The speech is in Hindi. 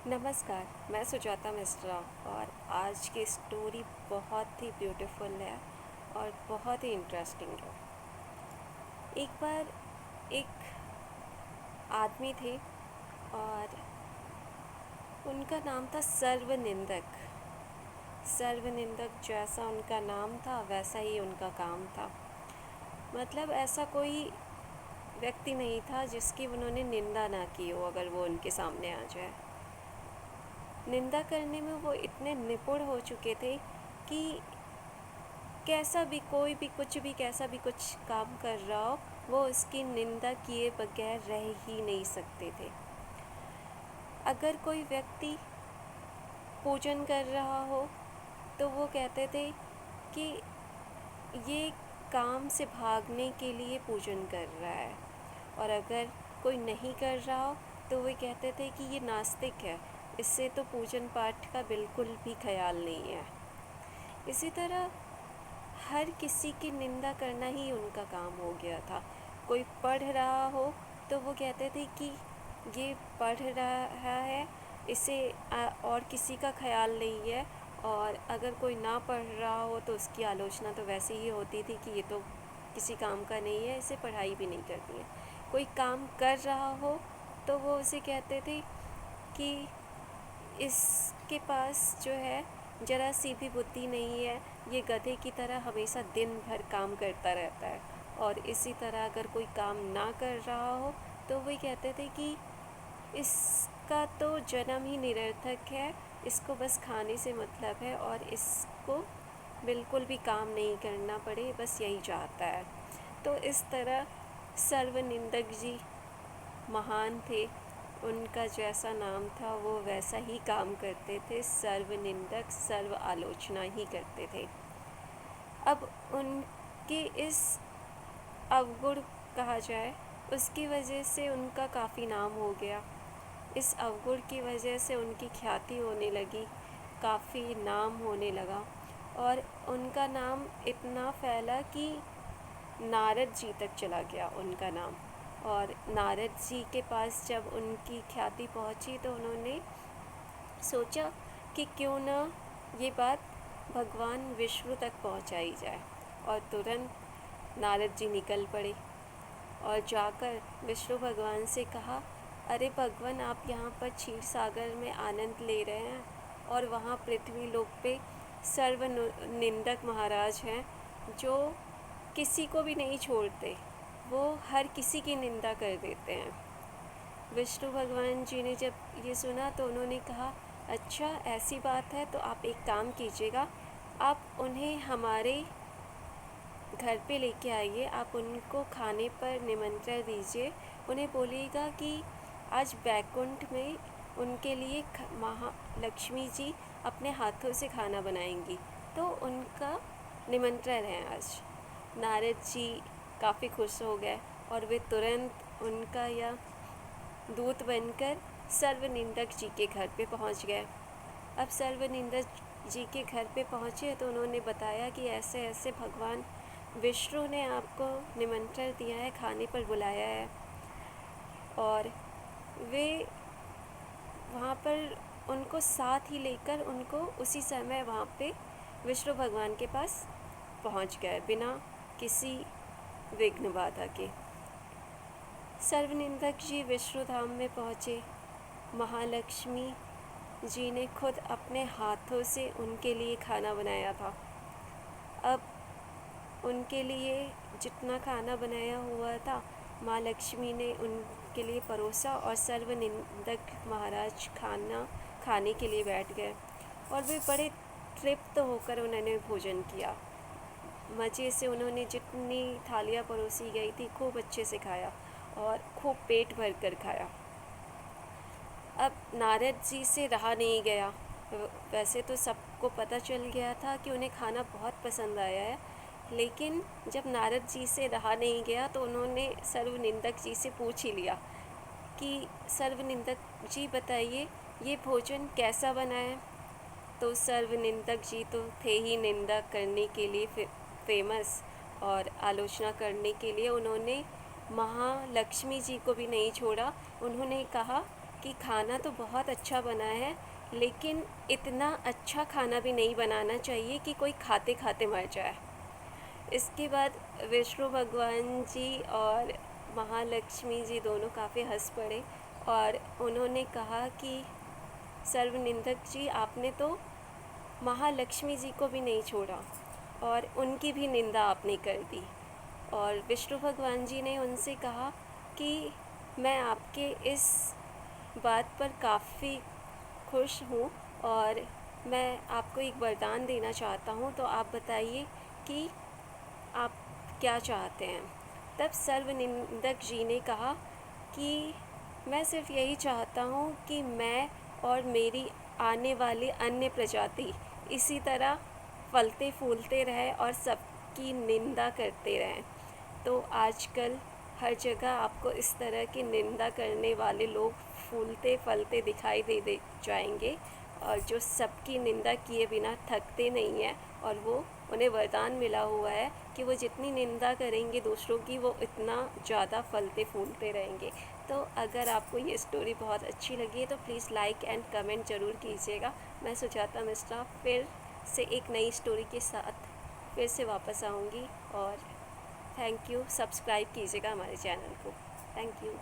नमस्कार, मैं सुजाता मिश्रा और आज की स्टोरी बहुत ही ब्यूटीफुल है और बहुत ही इंटरेस्टिंग है। एक बार एक आदमी थे और उनका नाम था सर्वनिंदक। सर्वनिंदक जैसा उनका नाम था वैसा ही उनका काम था। मतलब ऐसा कोई व्यक्ति नहीं था जिसकी उन्होंने निंदा ना की हो अगर वो उनके सामने आ जाए। निंदा करने में वो इतने निपुण हो चुके थे कि कैसा भी कोई भी कुछ भी कैसा भी कुछ काम कर रहा हो वो उसकी निंदा किए बगैर रह ही नहीं सकते थे। अगर कोई व्यक्ति पूजन कर रहा हो तो वो कहते थे कि ये काम से भागने के लिए पूजन कर रहा है, और अगर कोई नहीं कर रहा हो तो वो कहते थे कि ये नास्तिक है, इससे तो पूजन पाठ का बिल्कुल भी ख्याल नहीं है। इसी तरह हर किसी की निंदा करना ही उनका काम हो गया था। कोई पढ़ रहा हो तो वो कहते थे कि ये पढ़ रहा है, इसे और किसी का ख्याल नहीं है। और अगर कोई ना पढ़ रहा हो तो उसकी आलोचना तो वैसे ही होती थी कि ये तो किसी काम का नहीं है, इसे पढ़ाई भी नहीं करती है। कोई काम कर रहा हो तो वो उसे कहते थे कि इसके पास जो है ज़रा सी भी बुद्धि नहीं है, ये गधे की तरह हमेशा दिन भर काम करता रहता है। और इसी तरह अगर कोई काम ना कर रहा हो तो वही कहते थे कि इसका तो जन्म ही निरर्थक है, इसको बस खाने से मतलब है और इसको बिल्कुल भी काम नहीं करना पड़े, बस यही चाहता है। तो इस तरह सर्वनिंदक जी महान थे। उनका जैसा नाम था वो वैसा ही काम करते थे, सर्वनिंदक सर्व आलोचना ही करते थे। अब उनके इस अवगुण कहा जाए उसकी वजह से उनका काफ़ी नाम हो गया। इस अवगुण की वजह से उनकी ख्याति होने लगी, काफ़ी नाम होने लगा और उनका नाम इतना फैला कि नारद जी तक चला गया उनका नाम। और नारद जी के पास जब उनकी ख्याति पहुंची तो उन्होंने सोचा कि क्यों ना ये बात भगवान विष्णु तक पहुंचाई जाए। और तुरंत नारद जी निकल पड़े और जाकर विष्णु भगवान से कहा, अरे भगवान, आप यहाँ पर क्षीर सागर में आनंद ले रहे हैं और वहाँ पृथ्वी लोक पे सर्व निंदक महाराज हैं जो किसी को भी नहीं छोड़ते, वो हर किसी की निंदा कर देते हैं। विष्णु भगवान जी ने जब ये सुना तो उन्होंने कहा, अच्छा ऐसी बात है तो आप एक काम कीजिएगा, आप उन्हें हमारे घर पे लेके आइए, आप उनको खाने पर निमंत्रण दीजिए। उन्हें बोलिएगा कि आज बैकुंठ में उनके लिए महालक्ष्मी जी अपने हाथों से खाना बनाएंगी, तो उनका निमंत्रण है आज। नारद जी काफ़ी खुश हो गए और वे तुरंत उनका यह दूत बनकर सर्वनिंदक जी के घर पे पहुंच गए। अब सर्वनिंदक जी के घर पे पहुँचे तो उन्होंने बताया कि ऐसे ऐसे भगवान विष्णु ने आपको निमंत्रण दिया है, खाने पर बुलाया है। और वे वहाँ पर उनको साथ ही लेकर उनको उसी समय वहाँ पे विष्णु भगवान के पास पहुँच गए बिना किसी विघ्न बाधा के। सर्वनिंदक जी विष्णु धाम में पहुँचे। महालक्ष्मी जी ने खुद अपने हाथों से उनके लिए खाना बनाया था। अब उनके लिए जितना खाना बनाया हुआ था माँ लक्ष्मी ने उनके लिए परोसा और सर्वनिंदक महाराज खाना खाने के लिए बैठ गए और वे बड़े तृप्त होकर उन्होंने भोजन किया। मज़े से उन्होंने जितनी थालियाँ परोसी गई थी खूब अच्छे से खाया और खूब पेट भर कर खाया। अब नारद जी से रहा नहीं गया। वैसे तो सबको पता चल गया था कि उन्हें खाना बहुत पसंद आया है, लेकिन जब नारद जी से रहा नहीं गया तो उन्होंने सर्वनिंदक जी से पूछ ही लिया कि सर्वनिंदक जी बताइए ये भोजन कैसा बना है। तो सर्वनिंदक जी तो थे ही निंदा करने के लिए फेमस और आलोचना करने के लिए। उन्होंने महालक्ष्मी जी को भी नहीं छोड़ा। उन्होंने कहा कि खाना तो बहुत अच्छा बना है, लेकिन इतना अच्छा खाना भी नहीं बनाना चाहिए कि कोई खाते खाते मर जाए। इसके बाद विष्णु भगवान जी और महालक्ष्मी जी दोनों काफ़ी हंस पड़े और उन्होंने कहा कि सर्वनिंदक जी, आपने तो महालक्ष्मी जी को भी नहीं छोड़ा और उनकी भी निंदा आपने कर दी। और विष्णु भगवान जी ने उनसे कहा कि मैं आपके इस बात पर काफ़ी खुश हूँ और मैं आपको एक वरदान देना चाहता हूँ, तो आप बताइए कि आप क्या चाहते हैं। तब सर्वनिंदक जी ने कहा कि मैं सिर्फ़ यही चाहता हूँ कि मैं और मेरी आने वाली अन्य प्रजाति इसी तरह फलते फूलते रहें और सबकी निंदा करते रहें। तो आजकल हर जगह आपको इस तरह की निंदा करने वाले लोग फूलते फलते दिखाई दे जाएंगे, और जो सबकी निंदा किए बिना थकते नहीं हैं, और वो उन्हें वरदान मिला हुआ है कि वो जितनी निंदा करेंगे दूसरों की, वो इतना ज़्यादा फलते फूलते रहेंगे। तो अगर आपको ये स्टोरी बहुत अच्छी लगी है तो प्लीज़ लाइक एंड कमेंट ज़रूर कीजिएगा। मैं सुजाता मिश्रा फिर से एक नई स्टोरी के साथ फिर से वापस आऊँगी, और थैंक यू। सब्सक्राइब कीजिएगा हमारे चैनल को। Thank you.